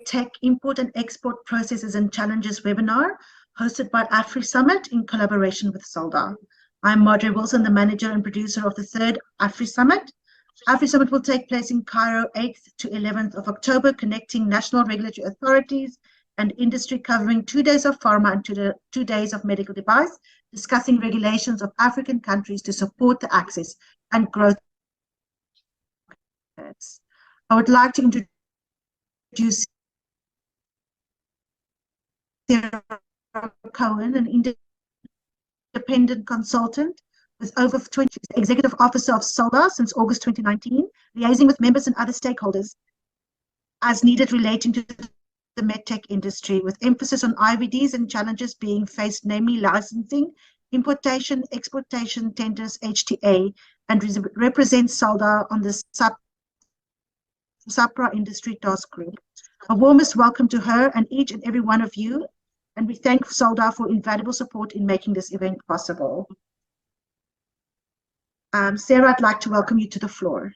MedTech Import and Export Processes and Challenges webinar hosted by AfriSummit in collaboration with Solda. I'm Marjorie Wilson, the manager and producer of the third AfriSummit. AfriSummit will take place in Cairo 8th to 11th of October, connecting national regulatory authorities and industry, covering 2 days of pharma and 2 days of medical device, discussing regulations of African countries to support the access and growth. I would like to introduce Sarah Cohen, an independent consultant with over 20 executive officer of Solda since August 2019, liaising with members and other stakeholders as needed relating to the MedTech industry, with emphasis on IVDs and challenges being faced, namely licensing, importation, exportation, tenders, HTA, and represents Solda on the SAPRA industry task group. A warmest welcome to her and each and every one of you, and we thank Solda for invaluable support in making this event possible. Sarah, I'd like to welcome you to the floor.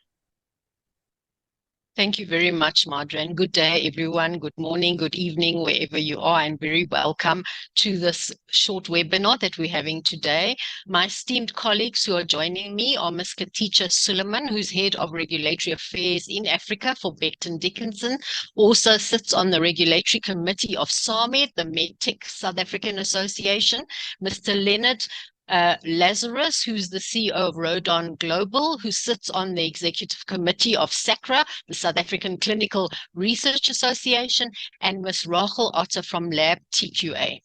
Thank you very much, Marjorie, and good day, everyone. Good morning, good evening, wherever you are, and very welcome to this short webinar that we're having today. My esteemed colleagues who are joining me are Ms. Katisha Suleiman, who's Head of Regulatory Affairs in Africa for Becton Dickinson, also sits on the Regulatory Committee of SAMED, the MedTech South African Association. Mr. Leonard Lazarus, who's the CEO of Rodon Global, who sits on the executive committee of SACRA, the South African Clinical Research Association, and Ms. Rachel Otter from Lab TQA.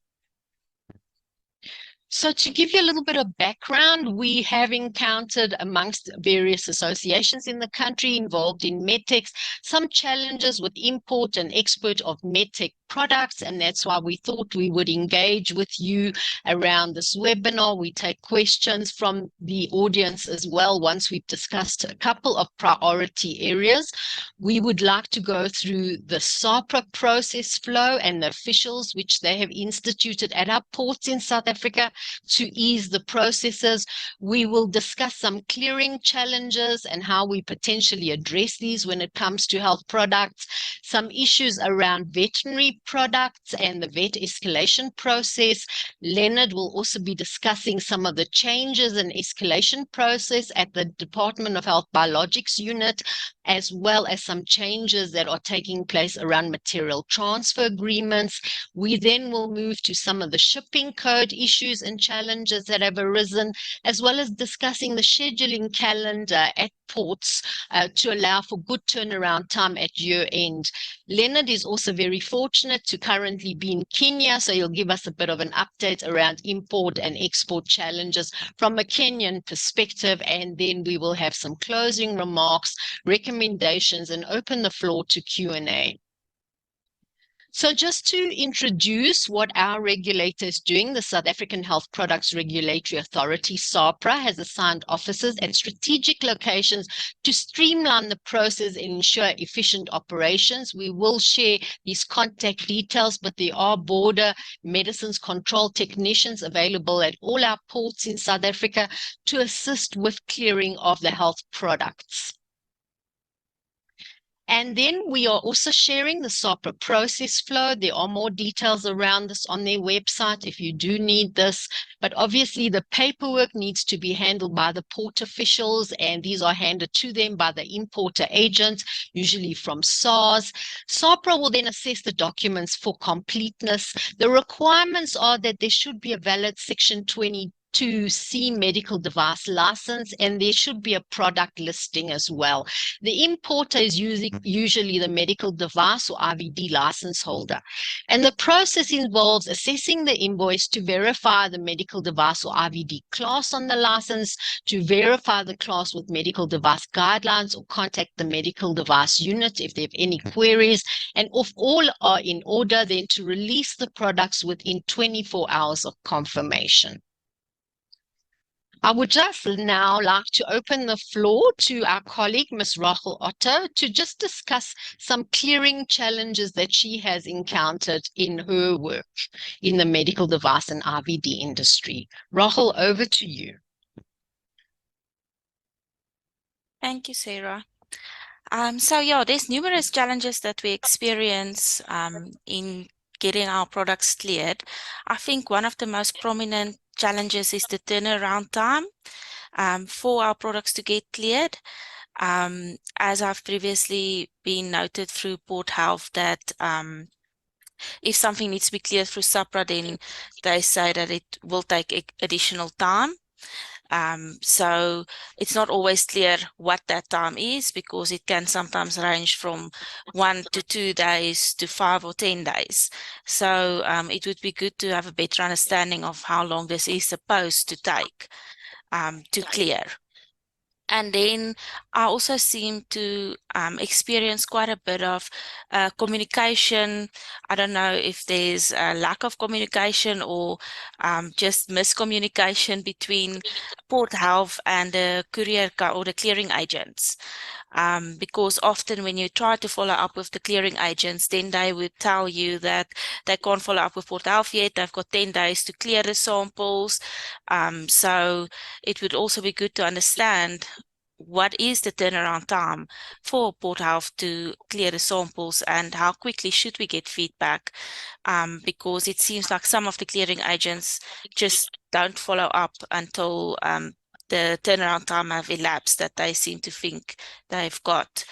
So to give you a little bit of background, we have encountered amongst various associations in the country involved in MedTech some challenges with import and export of MedTech products, and that's why we thought we would engage with you around this webinar. We take questions from the audience as well once we've discussed a couple of priority areas. We would like to go through the SAPRA process flow and the officials which they have instituted at our ports in South Africa to ease the processes. We will discuss some clearing challenges and how we potentially address these when it comes to health products, some issues around veterinary products and the vet escalation process. Leonard will also be discussing some of the changes in escalation process at the Department of Health Biologics unit, as well as some changes that are taking place around material transfer agreements. We then will move to some of the shipping code issues and challenges that have arisen, as well as discussing the scheduling calendar at ports to allow for good turnaround time at year end. Leonard is also very fortunate to currently be in Kenya, so he'll give us a bit of an update around import and export challenges from a Kenyan perspective, and then we will have some closing remarks, recommendations, and open the floor to Q&A. So just to introduce what our regulator is doing, the South African Health Products Regulatory Authority, SAPRA, has assigned officers at strategic locations to streamline the process and ensure efficient operations. We will share these contact details, but there are border medicines control technicians available at all our ports in South Africa to assist with clearing of the health products. And then we are also sharing the SAPRA process flow. There are more details around this on their website if you do need this. But obviously the paperwork needs to be handled by the port officials, and these are handed to them by the importer agent, usually from SARS. SAPRA will then assess the documents for completeness. The requirements are that there should be a valid Section 22C medical device license, and there should be a product listing as well. The importer is usually the medical device or IVD license holder. And the process involves assessing the invoice to verify the medical device or IVD class on the license, to verify the class with medical device guidelines, or contact the medical device unit if they have any queries. And if all are in order, then to release the products within 24 hours of confirmation. I would just now like to open the floor to our colleague, Ms. Rachel Otter, to just discuss some clearing challenges that she has encountered in her work in the medical device and IVD industry. Rachel, over to you. Thank you, Sarah. So yeah, there's numerous challenges that we experience in getting our products cleared. I think one of the most prominent challenges is the turnaround time for our products to get cleared. As I've previously been noted through Port Health that if something needs to be cleared through SAPRA, then they say that it will take additional time. So it's not always clear what that time is, because it can sometimes range from 1 to 2 days to 5 or 10 days. So it would be good to have a better understanding of how long this is supposed to take to clear. And then I also seem to experience quite a bit of communication. I don't know if there's a lack of communication or just miscommunication between Port Health and the courier or the clearing agents. Because often when you try to follow up with the clearing agents, then they would tell you that they can't follow up with Port Health yet. They've got 10 days to clear the samples. So it would also be good to understand what is the turnaround time for Port Health to clear the samples, and how quickly should we get feedback, because it seems like some of the clearing agents just don't follow up until the turnaround time have elapsed that they seem to think they've got.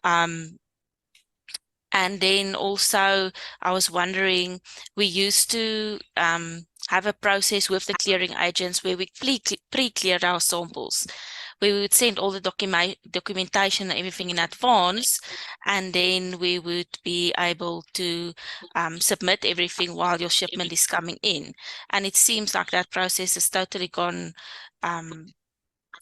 And then also, I was wondering, we used to have a process with the clearing agents where we pre-cleared our samples. We would send all the documentation and everything in advance, and then we would be able to submit everything while your shipment is coming in. And it seems like that process has totally gone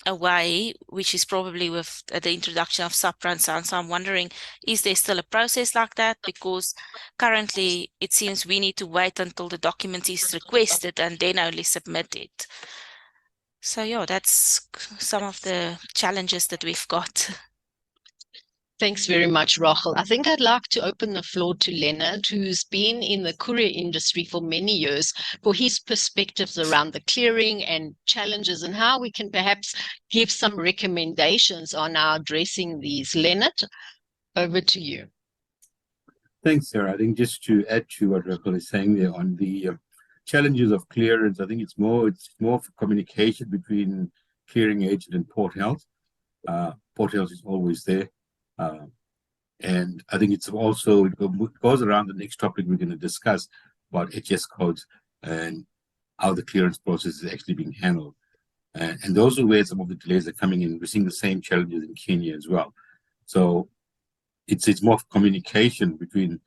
away, which is probably with the introduction of SAPRA and so on. So I'm wondering, is there still a process like that? Because currently it seems we need to wait until the document is requested and then only submit it. So yeah, that's some of the challenges that we've got. Thanks very much, Rachel. I think I'd like to open the floor to Leonard, who's been in the courier industry for many years, for his perspectives around the clearing and challenges, and how we can perhaps give some recommendations on how addressing these. Leonard, over to you. Thanks, Sarah. I think just to add to what Rachel is saying there on the challenges of clearance, I think it's more for communication between clearing agent and Port Health. Port Health is always there. And I think it's also, it goes around the next topic we're going to discuss about HS codes and how the clearance process is actually being handled. And those are where some of the delays are coming in. We're seeing the same challenges in Kenya as well. So it's more communication between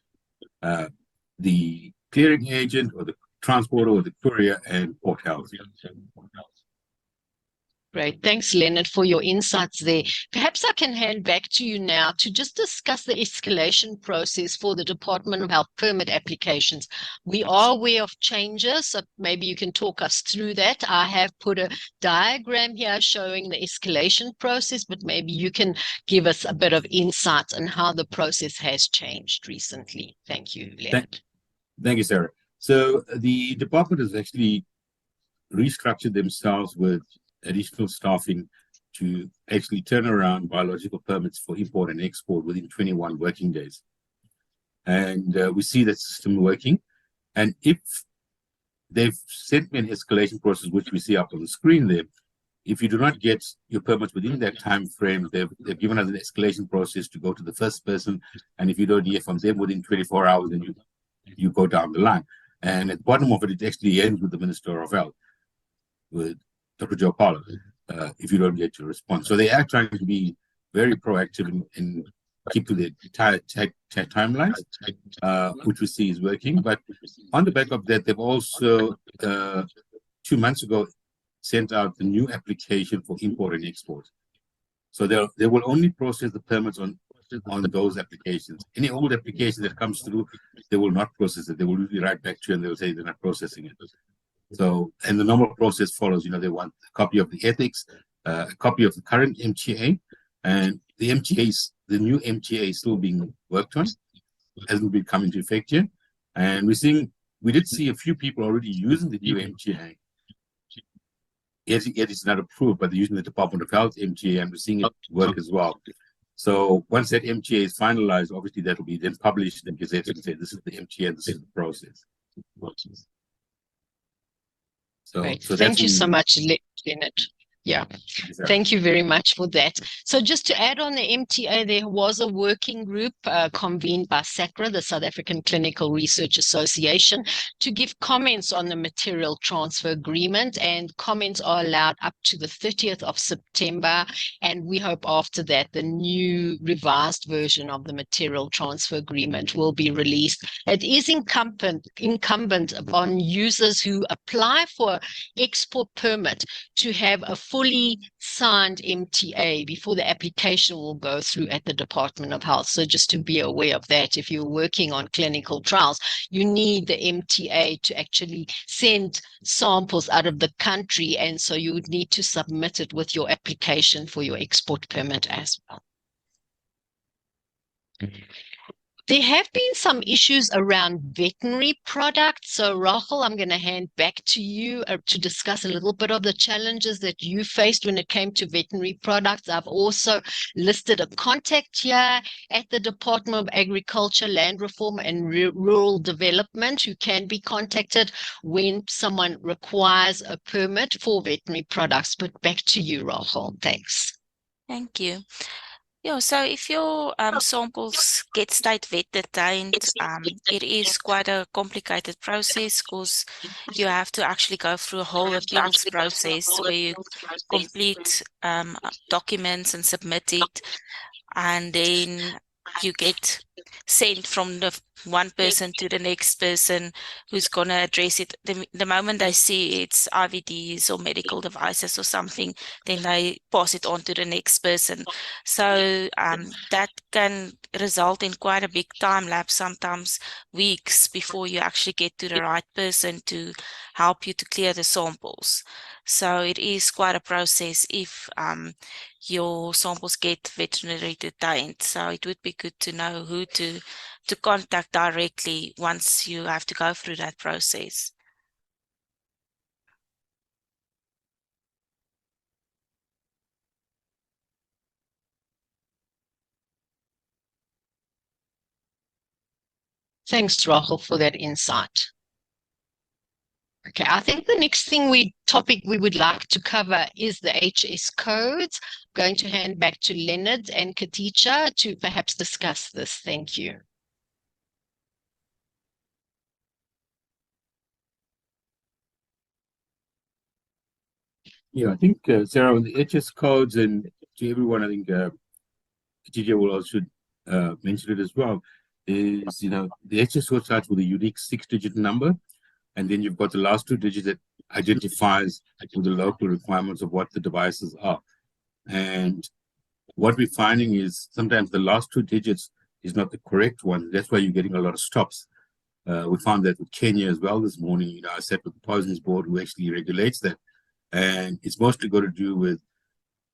the clearing agent or the transporter or the courier and Port Health. Great. Thanks, Leonard, for your insights there. Perhaps I can hand back to you now to just discuss the escalation process for the Department of Health permit applications. We are aware of changes, so maybe you can talk us through that. I have put a diagram here showing the escalation process, but maybe you can give us a bit of insight on how the process has changed recently. Thank you, Leonard. Thank you, Sarah. So the department has actually restructured themselves with additional staffing to actually turn around biological permits for import and export within 21 working days. And we see that system working. And if they've sent me an escalation process, which we see up on the screen there, if you do not get your permits within that time frame, they've given us an escalation process to go to the first person. And if you don't hear from them within 24 hours, then you go down the line. And at the bottom of it, it actually ends with the Minister of Health, with Dr. Joe Paulo, if you don't get your response. So they are trying to be very proactive and keep to the tight timelines, which we see is working. But on the back of that, they've also, 2 months ago, sent out the new application for import and export. So they will only process the permits on those applications. Any old application that comes through, they will not process it. They will be right back to you and they'll say they're not processing it. So, and the normal process follows, they want a copy of the ethics, a copy of the current MTA, and the new MTA is still being worked on, hasn't been come into effect yet. And we did see a few people already using the new MTA. Yet it's not approved, but they're using the Department of Health MTA, and we're seeing it work as well. So once that MTA is finalized, obviously that will be then published in Gazette and say this is the MTA and this is the process. Great. So Thank that's you so in, much, Leonard. Yeah, thank you very much for that. So just to add on the MTA, there was a working group convened by SACRA, the South African Clinical Research Association, to give comments on the material transfer agreement, and comments are allowed up to the 30th of September. And we hope after that the new revised version of the material transfer agreement will be released. It is incumbent upon users who apply for export permit to have a fully signed MTA before the application will go through at the Department of Health. So just to be aware of that, if you're working on clinical trials, you need the MTA to actually send samples out of the country. And so you would need to submit it with your application for your export permit as well. There have been some issues around veterinary products. So, Rachel, I'm going to hand back to you to discuss a little bit of the challenges that you faced when it came to veterinary products. I've also listed a contact here at the Department of Agriculture, Land Reform and Rural Development who can be contacted when someone requires a permit for veterinary products. But back to you, Rachel. Thanks. Thank you. Yeah, so if your samples get state vet detained, it is quite a complicated process because you have to actually go through a whole appeals process where you complete documents and submit it, and then you get sent from the one person to the next person who's going to address it. The moment they see it's IVDs or medical devices or something, then they pass it on to the next person. So that can result in quite a big time lapse, sometimes weeks before you actually get to the right person to help you to clear the samples. So it is quite a process if your samples get veterinary detained. So it would be good to know who to contact directly once you have to go through that process. Thanks, Rachel, for that insight. Okay, I think the next topic we would like to cover is the HS codes. I'm going to hand back to Leonard and Katicha to perhaps discuss this. Thank you. yeah, I think, Sarah, on the HS codes, and to everyone, I think Katicha will also mention it as well, is, the HS code starts with a unique 6-digit number, and then you've got the last 2 digits that identifies with the local requirements of what the devices are. And what we're finding is sometimes the last 2 digits is not the correct one. That's why you're getting a lot of stops. We found that with Kenya as well this morning. I sat with the Poisons Board who actually regulates that. And it's mostly got to do with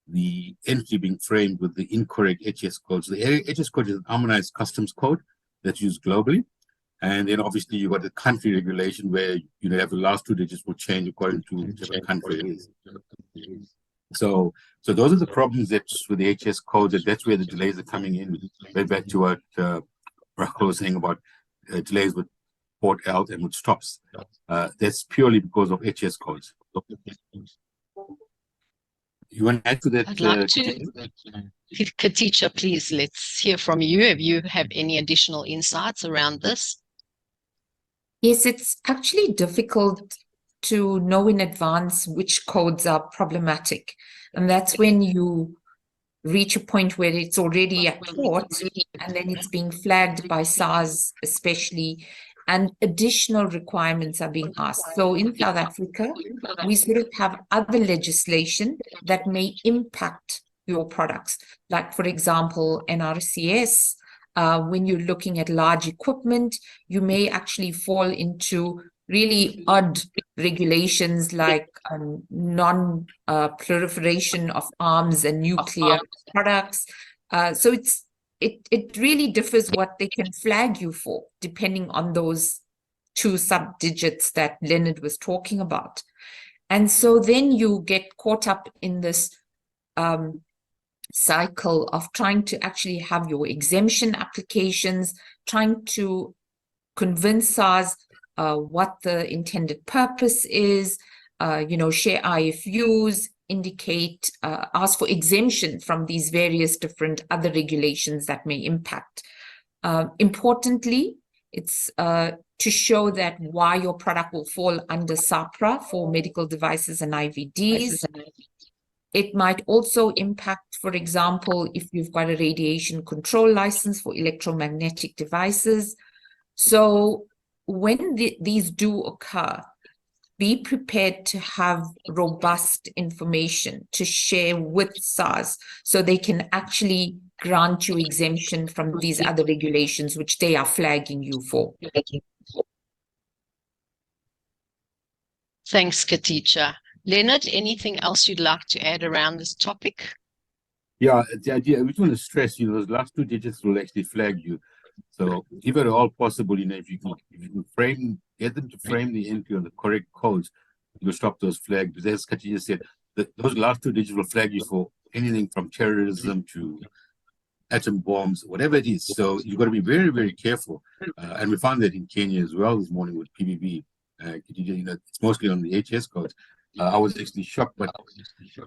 the entity being framed with the incorrect HS code. So the HS code is an harmonized customs code that's used globally. And then obviously you've got the country regulation where you have the last 2 digits will change according to whichever country it is. So those are the problems that's with the HS codes, and that's where the delays are coming in. Right back to what Rachel was saying about delays with port out and with stops. That's purely because of HS codes. You want to add to that? I'd like to, Katicha, please, let's hear from you. If you have any additional insights around this. Yes, it's actually difficult to know in advance which codes are problematic. And that's when you reach a point where it's already at port and then it's being flagged by SARS especially, and additional requirements are being asked. So in South Africa, we sort of have other legislation that may impact your products. Like, for example, NRCS, when you're looking at large equipment, you may actually fall into really odd regulations like non-proliferation of arms and nuclear products. So it really differs what they can flag you for, depending on those 2 sub-digits that Leonard was talking about. And so then you get caught up in this cycle of trying to actually have your exemption applications, trying to convince SARS what the intended purpose is, share IFUs, indicate, ask for exemption from these various different other regulations that may impact. Importantly, it's to show that why your product will fall under SAPRA for medical devices and IVDs. It might also impact, for example, if you've got a radiation control license for electromagnetic devices. So when these do occur, be prepared to have robust information to share with SARS so they can actually grant you exemption from these other regulations which they are flagging you for. Thanks, Katisha. Leonard, anything else you'd like to add around this topic? Yeah, the idea, we just want to stress, those last two digits will actually flag you. So if at all possible, if you can get them to frame the entry on the correct codes, you'll stop those flags. Because as Katisha said, those last two digits will flag you for anything from terrorism to atom bombs, whatever it is. So you've got to be very, very careful. And we found that in Kenya as well this morning with PBB. It's mostly on the HS codes. I was actually shocked, but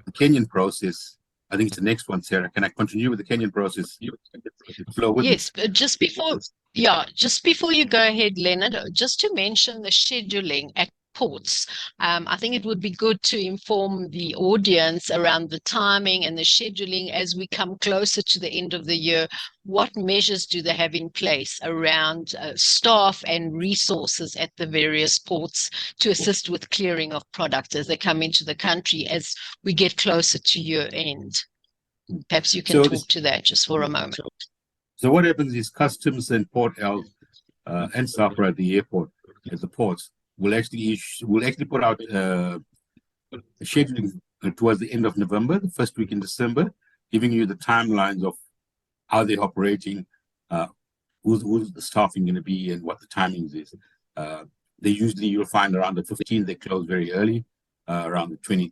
the Kenyan process, I think it's the next one, Sarah. Can I continue with the Kenyan process? Yes, but just before you go ahead, Leonard, just to mention the scheduling at ports. I think it would be good to inform the audience around the timing and the scheduling as we come closer to the end of the year. What measures do they have in place around staff and resources at the various ports to assist with clearing of products as they come into the country as we get closer to year end? Perhaps you can talk to that just for a moment. So what happens is customs and Port Health and SAPRA at the airport, at the ports, will actually put out scheduling towards the end of November, the first week in December, giving you the timelines of how they're operating, who's the staffing going to be, and what the timings is. They usually, you'll find around the 15th, they close very early. Around the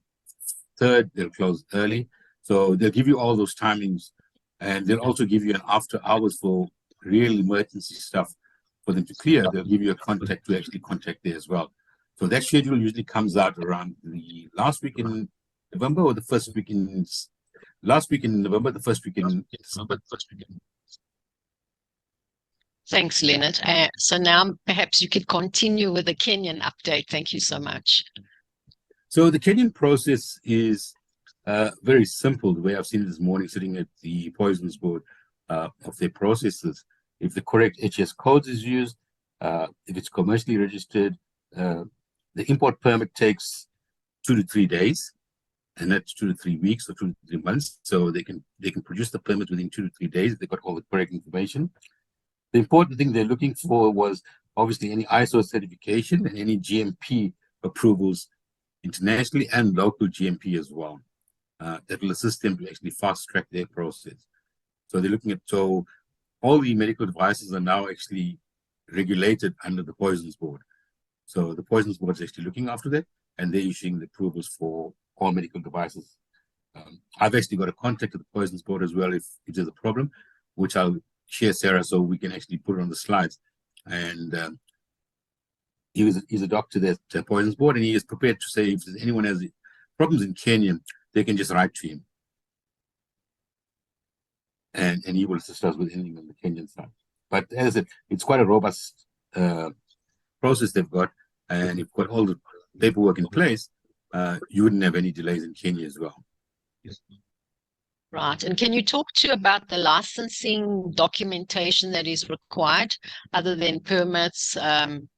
23rd, they'll close early. So they'll give you all those timings, and they'll also give you an after hours for real emergency stuff for them to clear. They'll give you a contact to actually contact there as well. So that schedule usually comes out around the last week in November or the first week in last week in November, the first week in December. Thanks, Leonard. So now perhaps you could continue with the Kenyan update. Thank you so much. So the Kenyan process is very simple, the way I've seen it this morning, sitting at the Poisons Board of their processes. If the correct HS codes is used, if it's commercially registered, the import permit takes 2 to 3 days, and that's 2 to 3 weeks or 2 to 3 months. So they can produce the permit within 2 to 3 days if they've got all the correct information. The important thing they're looking for was obviously any ISO certification and any GMP approvals internationally and local GMP as well. That will assist them to actually fast track their process. So they're looking at, so all the medical devices are now actually regulated under the Poisons Board. So the Poisons Board is actually looking after that, and they're issuing the approvals for all medical devices. I've actually got a contact with the Poisons Board as well if there's a problem, which I'll share, Sarah, so we can actually put it on the slides. And he's a doctor at the Poisons Board, and he is prepared to say if anyone has problems in Kenya, they can just write to him. And he will assist us with anything on the Kenyan side. But as I said, it's quite a robust process they've got, and you've got all the paperwork in place. You wouldn't have any delays in Kenya as well. Yes. Right. And can you talk about the licensing documentation that is required other than permits?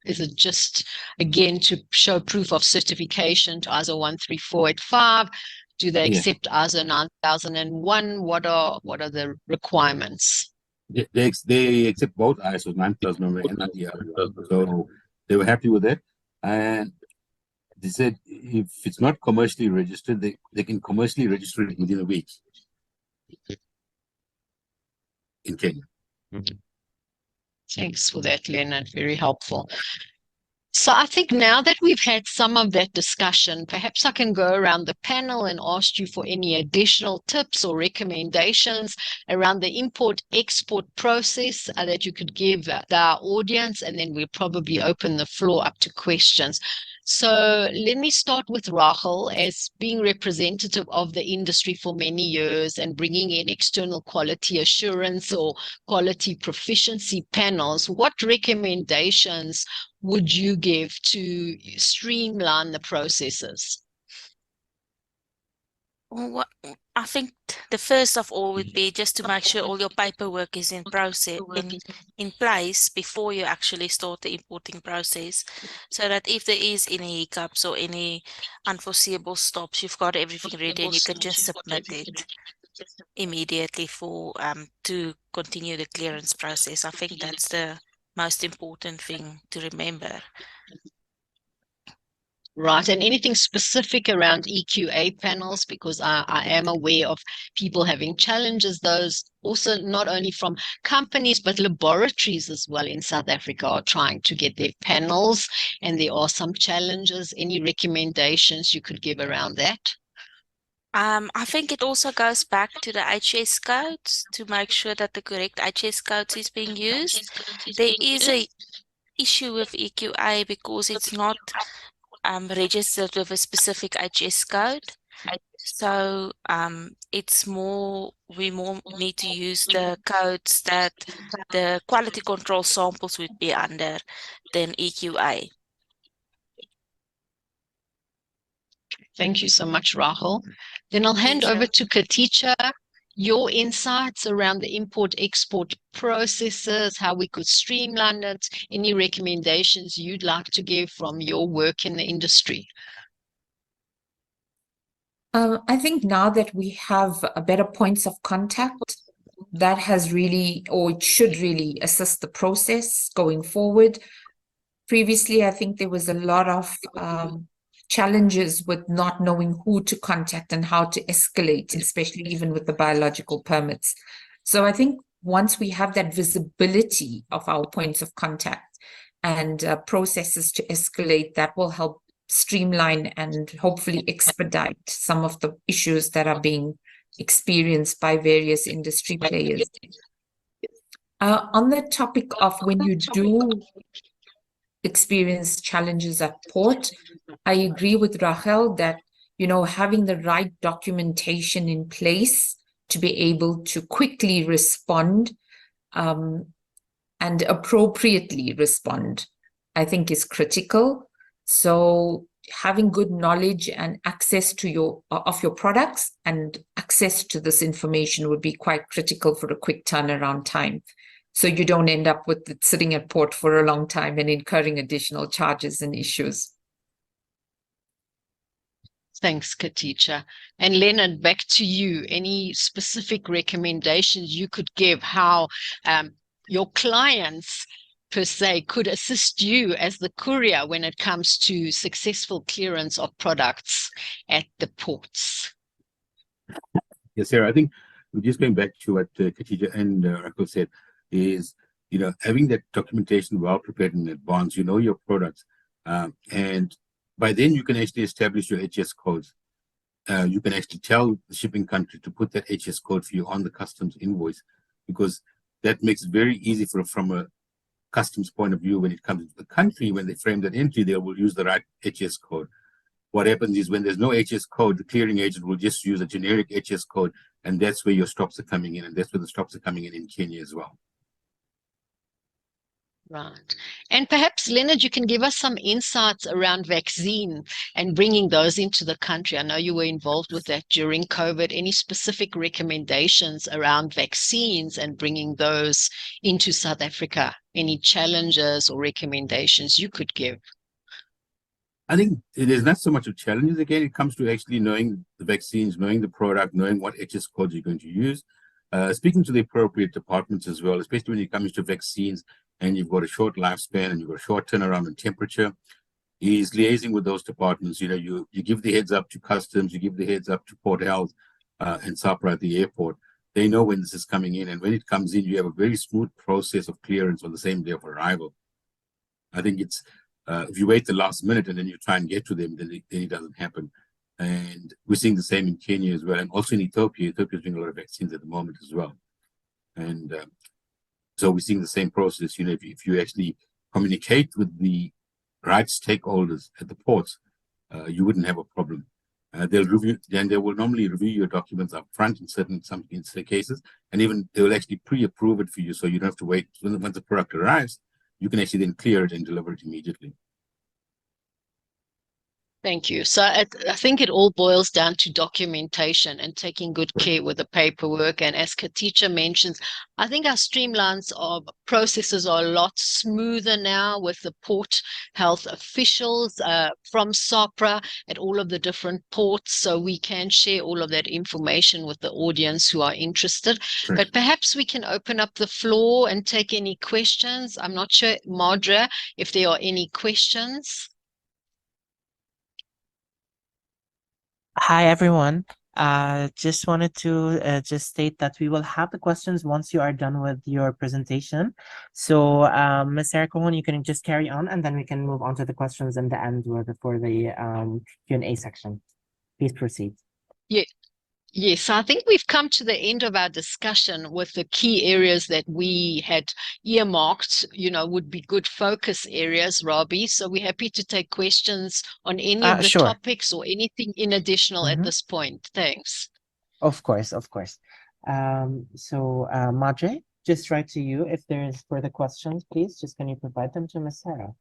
Is it just, again, to show proof of certification to ISO 13485? Do they accept ISO 9001? What are the requirements? They accept both ISO 9001 and the so they were happy with that. And they said if it's not commercially registered, they can commercially register it within a week in Kenya. Thanks for that, Leonard. Very helpful. So I think now that we've had some of that discussion, perhaps I can go around the panel and ask you for any additional tips or recommendations around the import-export process that you could give our audience, and then we'll probably open the floor up to questions. So let me start with Rachel, as being representative of the industry for many years and bringing in external quality assurance or quality proficiency panels. What recommendations would you give to streamline the processes? Well, I think the first of all would be just to make sure all your paperwork is in place before you actually start the importing process, so that if there is any hiccups or any unforeseeable stops, you've got everything ready and you can just submit it immediately for to continue the clearance process. I think that's the most important thing to remember. Right. And anything specific around EQA panels, because I am aware of people having challenges, those also not only from companies, but laboratories as well in South Africa are trying to get their panels, and there are some challenges. Any recommendations you could give around that? I think it also goes back to the HS codes to make sure that the correct HS codes is being used. There is a issue with EQA because it's not registered with a specific HS code. So we more need to use the codes that the quality control samples would be under than EQA. Thank you so much, Rachel. Then I'll hand over to Katicha, your insights around the import-export processes, how we could streamline it, any recommendations you'd like to give from your work in the industry. I think now that we have better points of contact, that has really, or it should really assist the process going forward. Previously, I think there was a lot of challenges with not knowing who to contact and how to escalate, especially even with the biological permits. So I think once we have that visibility of our points of contact and processes to escalate, that will help streamline and hopefully expedite some of the issues that are being experienced by various industry players. On the topic of when you do experience challenges at port, I agree with Rachel that, having the right documentation in place to be able to quickly respond and appropriately respond, I think is critical. So having good knowledge and access to your products and access to this information would be quite critical for a quick turnaround time. So you don't end up with it sitting at port for a long time and incurring additional charges and issues. Thanks, Katicha. And Leonard, back to you. Any specific recommendations you could give how your clients per se could assist you as the courier when it comes to successful clearance of products at the ports? Yes, Sarah, I think we're just going back to what Katicha and Rachel said is, having that documentation well prepared in advance, your products, and by then you can actually establish your HS codes. You can actually tell the shipping country to put that HS code for you on the customs invoice, because that makes it very easy from a customs point of view when it comes into the country. When they frame that entry, they will use the right HS code. What happens is when there's no HS code, the clearing agent will just use a generic HS code, and that's where your stops are coming in, and that's where the stops are coming in Kenya as well. Right. And perhaps, Leonard, you can give us some insights around vaccine and bringing those into the country. I know you were involved with that during COVID. Any specific recommendations around vaccines and bringing those into South Africa? Any challenges or recommendations you could give? I think it is not so much of challenges. Again, it comes to actually knowing the vaccines, knowing the product, knowing what HS codes you're going to use, speaking to the appropriate departments as well, especially when it comes to vaccines and you've got a short lifespan and you've got a short turnaround in temperature, is liaising with those departments. You give the heads up to customs, you give the heads up to Port Health and SAPRA at the airport. They know when this is coming in, and when it comes in, you have a very smooth process of clearance on the same day of arrival. I think it's If you wait the last minute and then you try and get to them, then it doesn't happen. And we're seeing the same in Kenya as well, and also in Ethiopia. Ethiopia is doing a lot of vaccines at the moment as well. And so we're seeing the same process. You know, if you actually communicate with the right stakeholders at the ports, you wouldn't have a problem. They'll review, then they will normally review your documents up front in some cases, and even they will actually pre-approve it for you, so you don't have to wait. Once the product arrives, you can actually then clear it and deliver it immediately. Thank you. So I think it all boils down to documentation and taking good care with the paperwork. And as Katicha mentions, I think our streamlines of processes are a lot smoother now with the port health officials from SAPRA at all of the different ports. So we can share all of that information with the audience who are interested. Sure. But perhaps we can open up the floor and take any questions. I'm not sure, Madra, if there are any questions. Hi, everyone. Just wanted to just state that we will have the questions once you are done with your presentation. So, Ms. Sarah Cohen, you can just carry on, and then we can move on to the questions in the end for the Q&A section. Please proceed. Yeah. Yes, I think we've come to the end of our discussion with the key areas that we had earmarked, you know, would be good focus areas, Robbie. So we're happy to take questions on any of the Sure. topics or anything in additional at this point. Thanks. Of course, of course. So, Madre, just right to you. If there is further questions, please, just can you provide them to Ms. Sarah?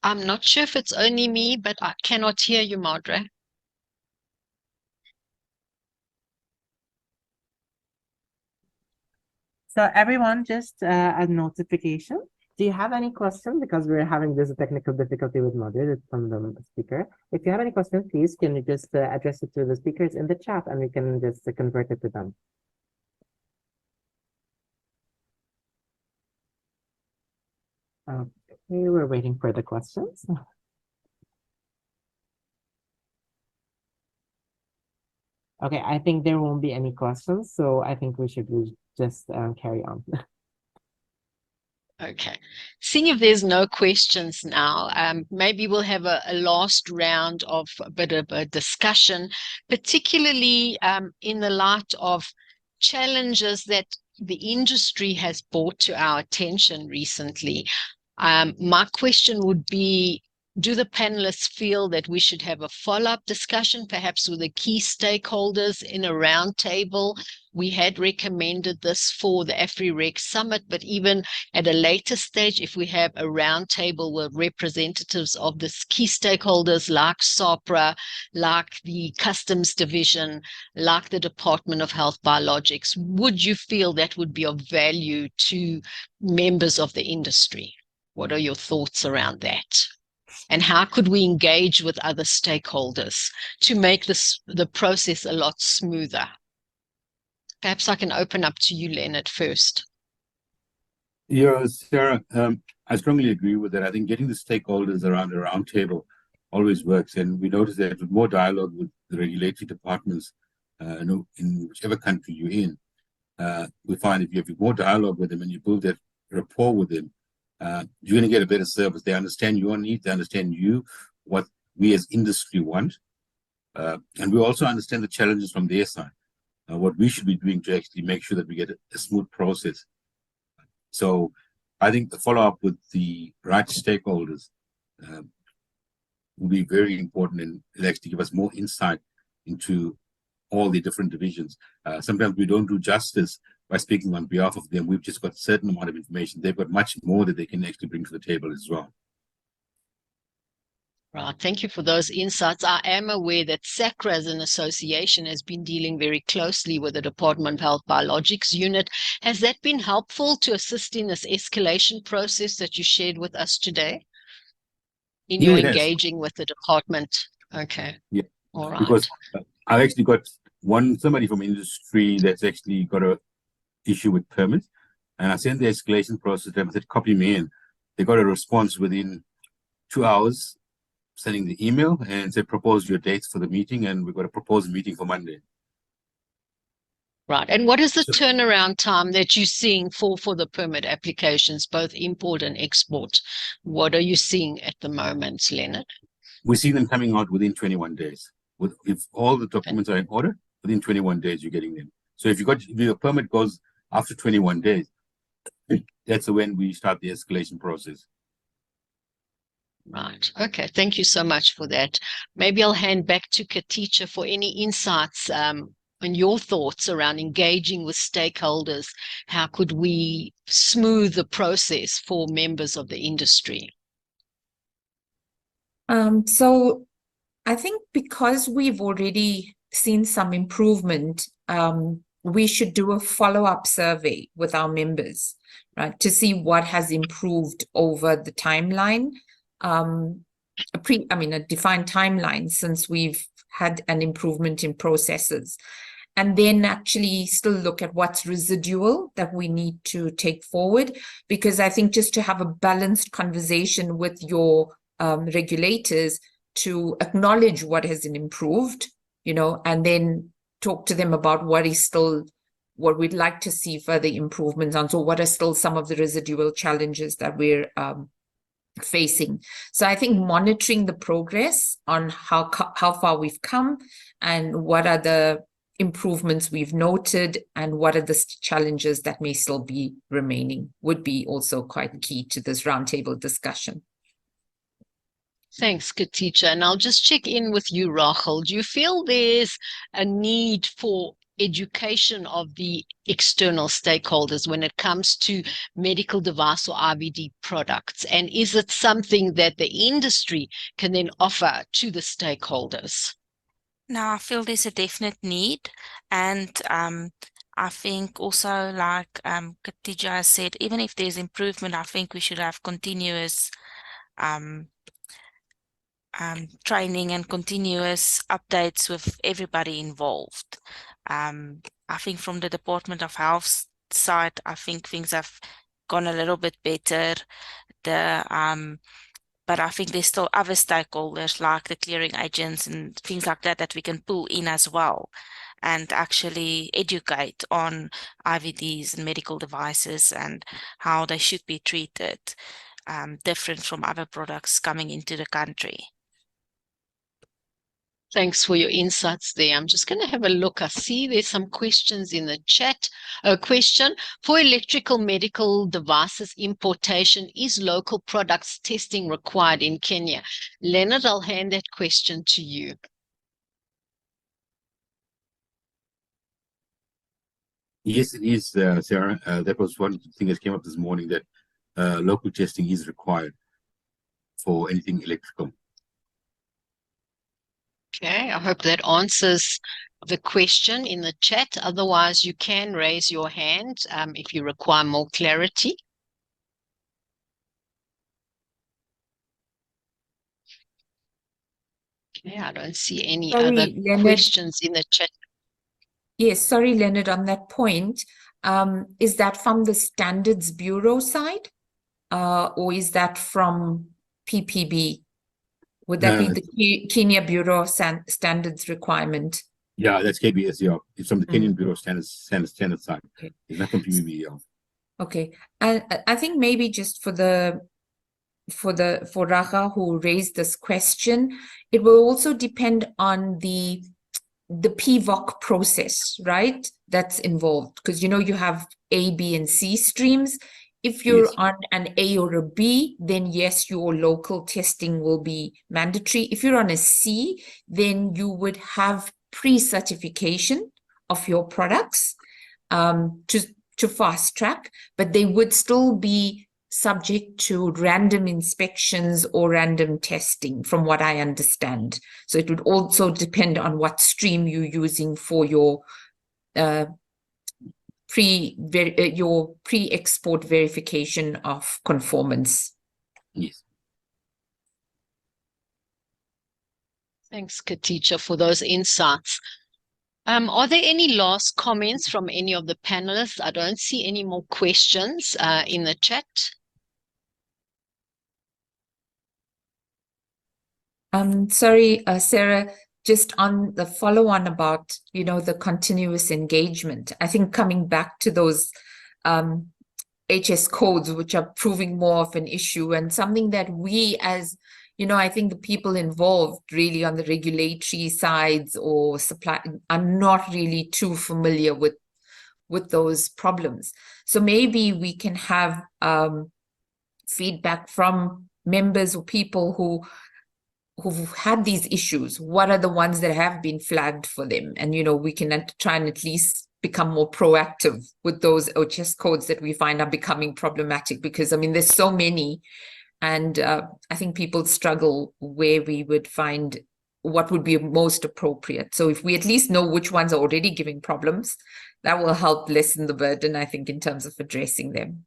I'm not sure if it's only me, but I cannot hear you, Madre. So everyone, just a notification. Do you have any questions? Because we're having this technical difficulty with Madre from the speaker. If you have any questions, please can you just address it to the speakers in the chat, and we can just convert it to them. Okay, we're waiting for the questions. Okay, I think there won't be any questions, so I think we should just carry on. Okay. Seeing if there's no questions now, maybe we'll have a last round of a bit of a discussion, particularly in the light of challenges that the industry has brought to our attention recently. My question would be, do the panelists feel that we should have a follow-up discussion, perhaps with the key stakeholders in a roundtable? We had recommended this for the AfriRec Summit, but even at a later stage, if we have a roundtable with representatives of the key stakeholders like SAPRA, like the Customs Division, like the Department of Health Biologics, would you feel that would be of value to members of the industry? What are your thoughts around that? And how could we engage with other stakeholders to make the process a lot smoother? Perhaps I can open up to you, Leonard, first. Yeah, Sarah, I strongly agree with that. I think getting the stakeholders around a round table always works. And we notice that with more dialogue with the regulatory departments in whichever country you're in, we find if you have more dialogue with them and you build that rapport with them, you're going to get a better service. They understand your needs, they understand you, what we as industry want, and we also understand the challenges from their side, what we should be doing to actually make sure that we get a smooth process. So I think the follow-up with the right stakeholders will be very important, and it'll actually give us more insight into all the different divisions. Sometimes we don't do justice by speaking on behalf of them. We've just got a certain amount of information. They've got much more that they can actually bring to the table as well. Right. Thank you for those insights. I am aware that SACRA as an association has been dealing very closely with the Department of Health Biologics unit. Has that been helpful to assist in this escalation process that you shared with us today? In your engaging with the department? Okay. Yeah. All right. Because I've actually got somebody from industry that's actually got a issue with permits, And I sent the escalation process to them. I said, copy me in. They got a response within 2 hours, sending the email and said, propose your dates for the meeting. And we've got a proposed meeting for Monday. Right. And what is the So- turnaround time that you're seeing for the permit applications, both import and export? What are you seeing at the moment, Leonard? We see them coming out within 21 days. If all the documents are in order, within 21 days, you're getting them. So if your permit goes after 21 days, that's when we start the escalation process. Right. Okay. Thank you so much for that. Maybe I'll hand back to Katicha for any insights on your thoughts around engaging with stakeholders. How could we smooth the process for members of the industry? So I think because we've already seen some improvement, we should do a follow-up survey with our members, right, to see what has improved over the timeline, a defined timeline since we've had an improvement in processes. And then actually still look at what's residual that we need to take forward, because I think just to have a balanced conversation with your regulators to acknowledge what has improved, and then talk to them about what we'd like to see further improvements on. So what are still some of the residual challenges that we're facing? So I think monitoring the progress on how far we've come and what are the improvements we've noted and what are the challenges that may still be remaining would be also quite key to this roundtable discussion. Thanks, Katicha. And I'll just check in with you, Rachel. Do you feel there's a need for education of the external stakeholders when it comes to medical device or IVD products? And is it something that the industry can then offer to the stakeholders? Now, I feel there's a definite need. And I think also, like Katicha has said, even if there's improvement, I think we should have continuous training and continuous updates with everybody involved. I think from the Department of Health side, I think things have gone a little bit better. But I think there's still other stakeholders like the clearing agents and things like that we can pull in as well and actually educate on IVDs and medical devices and how they should be treated, different from other products coming into the country. Thanks for your insights there. I'm just going to have a look. I see there's some questions in the chat. A question: for electrical medical devices importation, is local products testing required in Kenya? Leonard, I'll hand that question to you. Yes, it is, Sarah. That was one thing that came up this morning, that local testing is required for anything electrical. Okay, I hope that answers the question in the chat. Otherwise, you can raise your hand if you require more clarity. Okay, I don't see any Sorry, other Leonard. questions in the chat. Yes, sorry, Leonard, on that point, is that from the Standards Bureau side, or is that from PPB? Would that be the Kenya Bureau of Standards requirement? Yeah, that's KBS. Yeah, it's from the Kenyan Mm. Bureau of Standards side. Okay. It's not from PBB. Yeah. Okay, and I think maybe just for Raja who raised this question, it will also depend on the PVOC process, right? That's involved, because you have A, B, and C streams. If you're Yes. on an A or a B, then yes, your local testing will be mandatory. If you're on a C, then you would have pre-certification of your products to fast track, but they would still be subject to random inspections or random testing, from what I understand. So it would also depend on what stream you're using for your pre-export verification of conformance. Yes. Thanks, Katicha, for those insights. Are there any last comments from any of the panelists? I don't see any more questions in the chat. Sorry, Sarah, just on the follow-on about, the continuous engagement. I think coming back to those HS codes, which are proving more of an issue, and something that we as, I think the people involved really on the regulatory sides or supply are not really too familiar with those problems. So maybe we can have feedback from members or people who've had these issues. What are the ones that have been flagged for them? And, we can try and at least become more proactive with those HS codes that we find are becoming problematic, because, there's so many. And I think people struggle where we would find what would be most appropriate. So if we at least know which ones are already giving problems, that will help lessen the burden, I think, in terms of addressing them.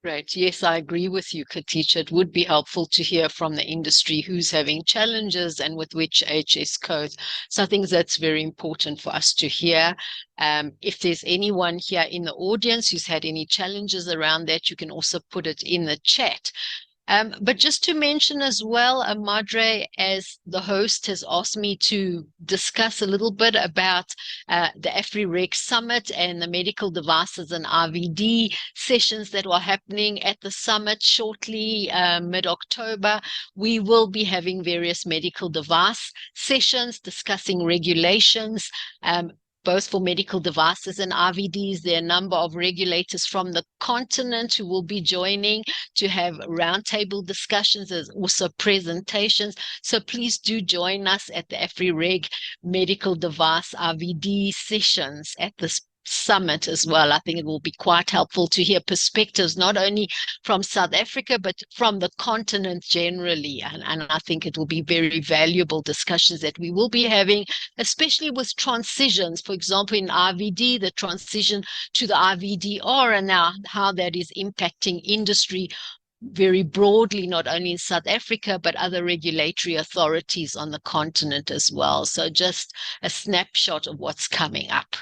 Right. Yes, I agree with you, Katisha. It would be helpful to hear from the industry who's having challenges and with which HS codes. So I think that's very important for us to hear. If there's anyone here in the audience who's had any challenges around that, you can also put it in the chat. But just to mention as well, Madre, as the host, has asked me to discuss a little bit about the AfriReg Summit and the medical devices and RVD sessions that are happening at the summit shortly, mid-October. We will be having various medical device sessions discussing regulations, both for medical devices and RVDs. There are a number of regulators from the continent who will be joining to have roundtable discussions. There's also presentations. So please do join us at the AfriReg medical device RVD sessions at this summit as well. I think it will be quite helpful to hear perspectives, not only from South Africa, but from the continent generally. And I think it will be very valuable discussions that we will be having, especially with transitions. For example, in RVD, the transition to the RVDR and now how that is impacting industry very broadly, not only in South Africa, but other regulatory authorities on the continent as well. So just a snapshot of what's coming up.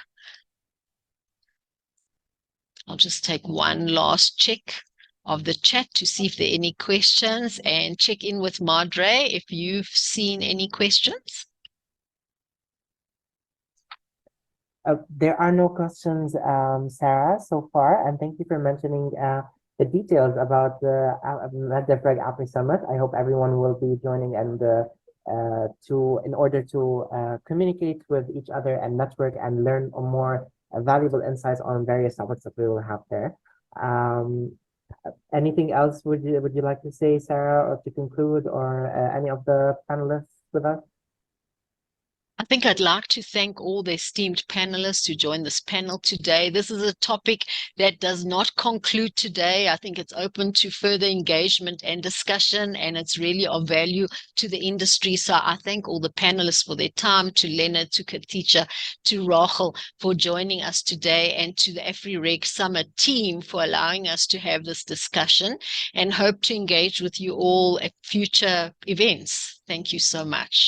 I'll just take one last check of the chat to see if there are any questions, and check in with Madre if you've seen any questions. There are no questions, Sarah, so far, and thank you for mentioning the details about the MedTech Afri Summit. I hope everyone will be joining and in order to communicate with each other and network and learn more valuable insights on various topics that we will have there. Anything else would you like to say, Sarah, or to conclude, or any of the panelists with us? I think I'd like to thank all the esteemed panelists who joined this panel today. This is a topic that does not conclude today. I think it's open to further engagement and discussion, and it's really of value to the industry. So I thank all the panelists for their time, to Leonard, to Katisha, to Rachel for joining us today, and to the AfriReg Summit team for allowing us to have this discussion, and hope to engage with you all at future events. Thank you so much.